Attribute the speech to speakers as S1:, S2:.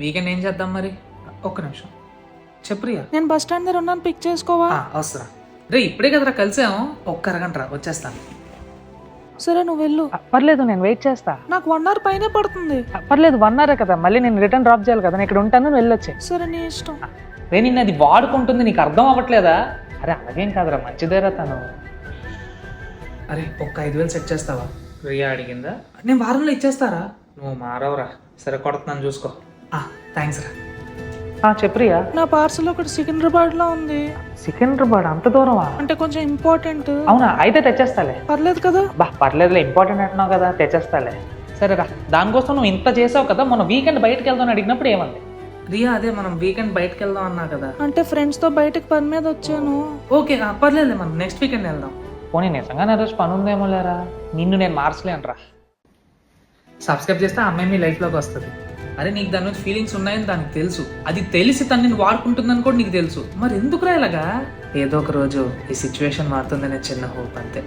S1: Weekend ఏం చేద్దాం మరి? ఒక్క నిమిషం చెప్పు ప్రియా.
S2: నేను బస్ స్టాండ్ దగ్గర ఉన్నాను, పిక్ చేసుకోవా?
S1: వస్తురా రే, ఇప్పుడే కదరా కలిసాము, ఒక్క అరగంట రా వచ్చేస్తాను.
S2: సరే నువ్వు వెళ్ళు.
S3: పర్లేదు, నేను వెయిట్ చేస్తా.
S2: నాకు 1 hour పైనే పడుతుంది.
S3: పర్లేదు, 1 hour కదా, మళ్ళీ నేను రిటర్న్ డ్రాప్ చేయాలి కదా, నేను ఇక్కడ ఉంటాను, నువ్వు వెళ్ళొచ్చే.
S2: సరే నీ ఇష్టం.
S3: రే, నిన్న అది వాడుకుంటుంది, నీకు అర్థం అవ్వట్లేదా? అరే అలాగేం కాదురా, మంచిదేరా తను.
S1: అరే ఒక్క 5,000 సెట్ చేస్తావా? రియా అడిగిందా? నేను వారంలో ఇచ్చేస్తారా? నువ్వు మారవరా. సరే కొడుతున్నాను చూసుకో. థ్యాంక్స్ రా.
S3: చెప్పురియా.
S2: నా పార్సల్ ఒకటి సికింద్రాబాద్ లో ఉంది.
S3: సికింద్రాబాద్ అంత దూరమా?
S2: అంటే కొంచెం ఇంపార్టెంట్.
S3: అవునా, అయితే తెచ్చేస్తాలే.
S2: పర్లేదు కదా?
S3: పర్లేదులే, ఇంపార్టెంట్ అంటున్నావు కదా, తెచ్చేస్తాలే. సరేరా, దానికోసం నువ్వు ఇంత చేసావు కదా, మొన్న వీకెండ్ బయటకు వెళ్తాను అడిగినప్పుడు ఏమంది?
S1: రియా అదే మనం వీకెండ్ బయటకు వెళ్దాం అన్నా కదా.
S2: అంటే ఫ్రెండ్స్ తో బయటకు పని మీద వచ్చాను.
S1: ఓకే పర్లేదు, మనం నెక్స్ట్ వీకెండ్ వెళ్దాం.
S3: పోనీ నిజంగానే రోజు పని ఉందేమో లేరా, నిన్ను నేను మార్చలేనురా.
S1: సబ్స్క్రైబ్ చేస్తే ఆ అమ్మాయి మీ లైఫ్లోకి వస్తుంది. అరే నీకు దాని నుంచి ఫీలింగ్స్ ఉన్నాయని దానికి తెలుసు, అది తెలిసి తను నేను వాడుకుంటుందని కూడా నీకు తెలుసు, మరి ఎందుకురా ఇలాగా? ఏదో ఒక రోజు ఈ సిచ్యువేషన్ మారుతుందనే చిన్న హోప్ అంతే.